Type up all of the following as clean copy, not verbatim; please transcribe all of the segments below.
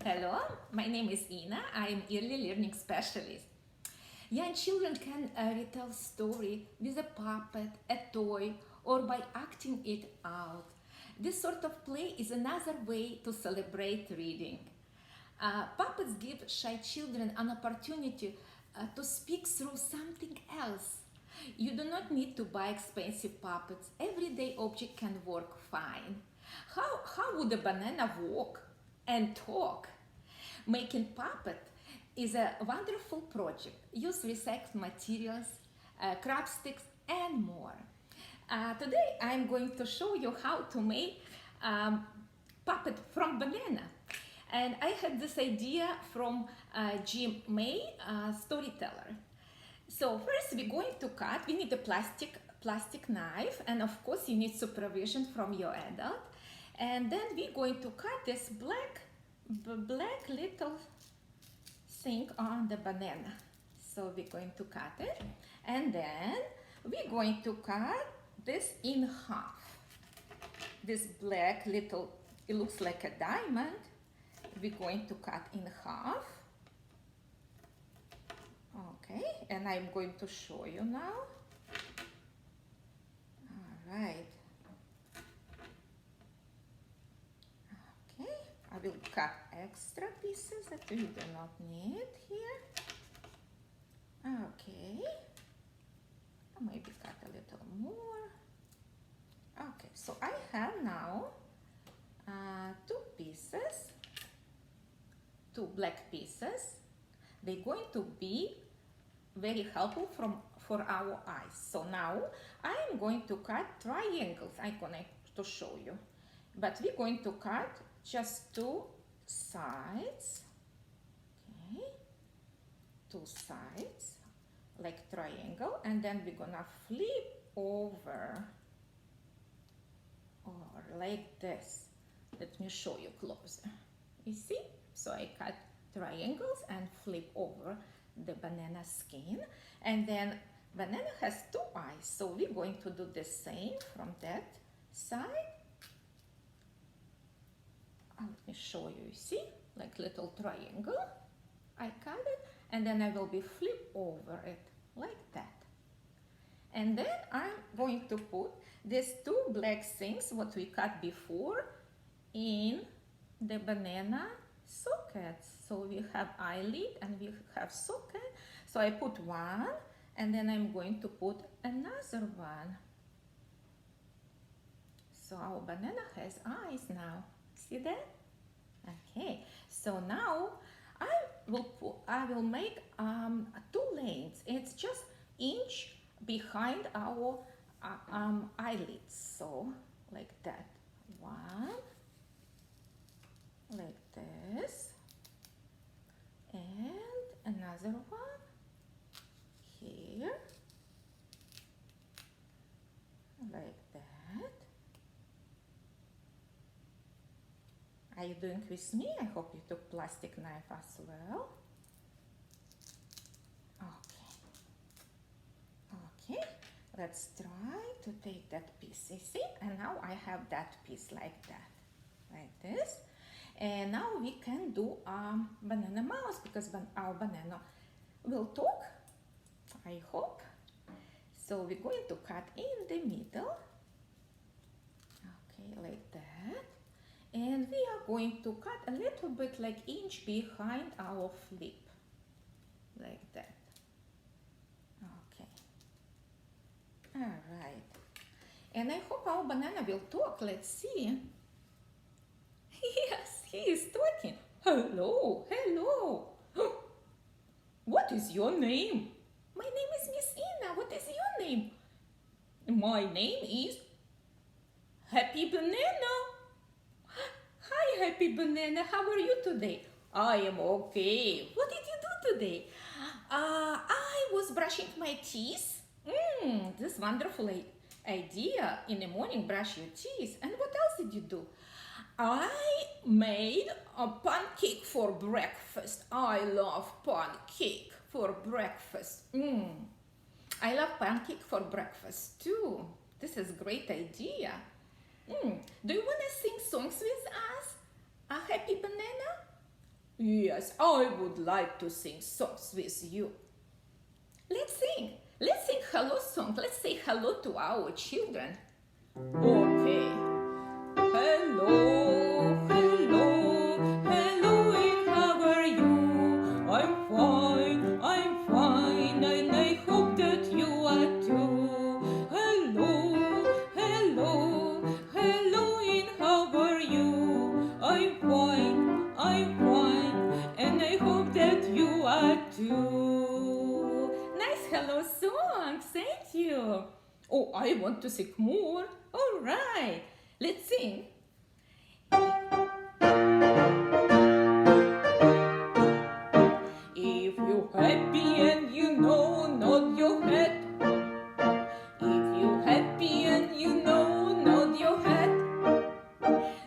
Hello, my name is Ina. I am early learning specialist. Young children can retell story with a puppet, a toy, or by acting it out. This sort of play is another way to celebrate reading. Puppets give shy children an opportunity to speak through something else. You do not need to buy expensive puppets. Everyday object can work fine. How would a banana walk and talk? Making puppet is a wonderful project. Use recycled materials, crab sticks, and more. Today I'm going to show you how to make puppet from banana. And I had this idea from Jim May, storyteller. So first we're going to cut. We need a plastic knife, and of course you need supervision from your adult. And then we're going to cut this black little thing on the banana. So we're going to cut it, and then we're going to cut this in half. This black little, it looks like a diamond. We're going to cut in half. Okay, and I'm going to show you now. All right. Okay, I will cut extra pieces that we do not need here. Okay, maybe cut a little more. Okay, so I have now two pieces, two black pieces. They're going to be very helpful for our eyes. So now I'm going to cut triangles. I'm going to show you, but we're going to cut just two sides. Okay, two sides like triangle, and then we're gonna flip over or like this. Let me show you closer. You see? So I cut triangles and flip over the banana skin, and then banana has two eyes, so we're going to do the same from that side. Let me show you. You see, like little triangle. I cut it, and then I will be flip over it like that. And then I'm going to put these two black things what we cut before in the banana sockets. So we have eyelid and we have socket. So I put one, and then I'm going to put another one. So our banana has eyes now. See that? Okay. So now I will make two lanes. It's just inch behind our eyelids. So like that. One, like this, and another one here, like that. Are you doing with me? I hope you took plastic knife as well. Okay, let's try to take that piece. You see? And now I have that piece like that, like this. And now we can do banana mouse, because our banana will talk, I hope. So we're going to cut in the middle. Okay, like that. And we are going to cut a little bit like inch behind our flip, like that. Okay. All right. And I hope our banana will talk. Let's see. Yes, he is talking. Hello, hello. What is your name? My name is Miss Ina. What is your name? My name is Happy Banana. Hi, Happy Banana. How are you today? I am okay. What did you do today? I was brushing my teeth. This wonderful idea. In the morning, brush your teeth. And what else did you do? I made a pancake for breakfast. I love pancake for breakfast. I love pancake for breakfast too. This is a great idea. Do you want to sing songs with us? A Happy Banana? Yes, I would like to sing songs with you. Let's sing. Let's sing hello song. Let's say hello to our children. Okay. Hello, hello, hello, and how are you? I'm fine, and I hope that you are too. Hello, hello, hello, and how are you? I'm fine, and I hope that you are too. Nice hello song, thank you. Oh, I want to sing more. All right, let's sing. If you're happy and you know, nod your head. If you're happy and you know, nod your head.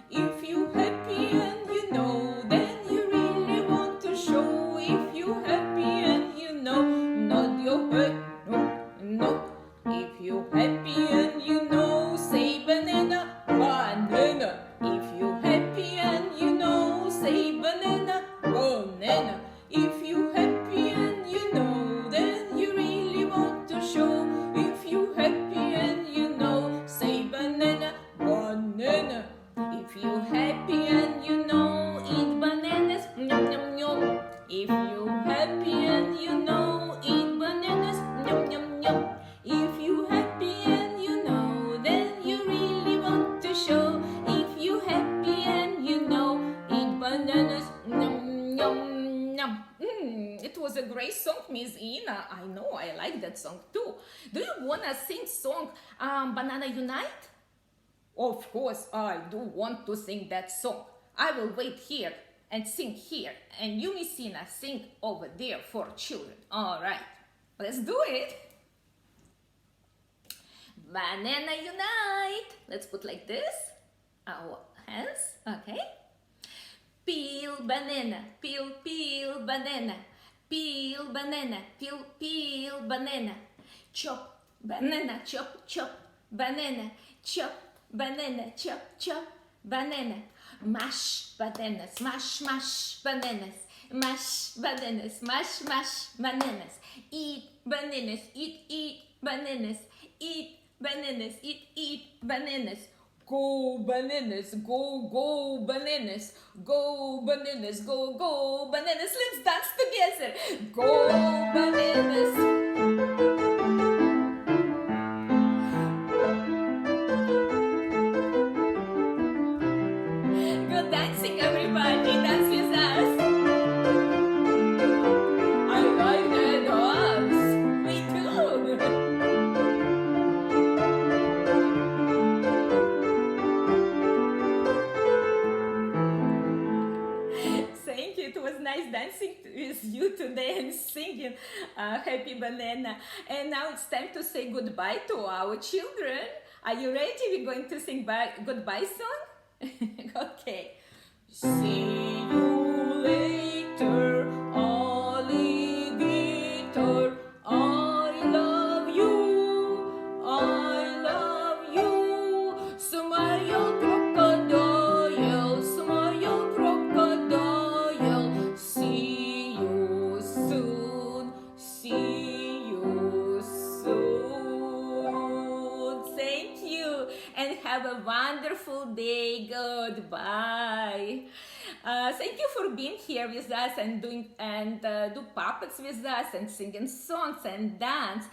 If you're happy and you know, then you really want to show. If you're happy and you know, nod your head. No, no. If you're happy and you know, say banana, banana. If you're happy and you know, say banana, banana. If you're happy and you know, then you really want to show. If you're happy and you know, say banana, banana. If you're happy and you know, eat bananas, yum yum yum. If you're happy and you know, eat bananas, yum yum yum. If you're happy and you know, then you really want to show. If you're happy and you know, eat bananas, yum yum yum. It was a great song, Miss Ina. I know, I like that song too. Do you wanna sing song Banana Unite? Of course, I do want to sing that song. I will wait here and sing here, and you, Miss Ina, sing over there for children. All right, let's do it. Banana Unite. Let's put like this. Our hands, okay. Peel banana, peel, peel banana. Peel banana, peel, peel banana. Chop banana, chop, chop banana. Chop banana, chop, chop banana. Mash bananas, mash, mash bananas. Mash bananas, mash, mash bananas. Eat bananas, eat bananas. Eat bananas, eat bananas. Go bananas, go bananas. Go bananas, go bananas. Let's dance together. Go bananas. Good dancing, everybody. Dance with us. I like the dance. Me too. Thank you. It was nice dancing with you today and singing Happy Banana. And now it's time to say goodbye to our children. Are you ready? We're going to sing goodbye song. Okay. See you later, alligator. I love you. I love you. Smile, crocodile. Smile, crocodile. See you soon. See you soon. Thank you and have a wonderful day. Goodbye. Thank you for being here with us and do puppets with us and singing songs and dance.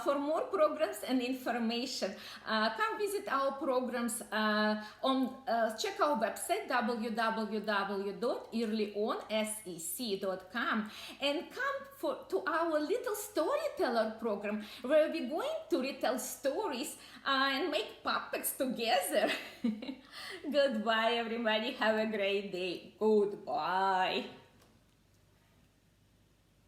For more programs and information, come visit our programs check our website www.earlyonsec.com and come to our little storyteller program where we're going to retell stories and make puppets together. Goodbye, everybody. Have a great day. Goodbye.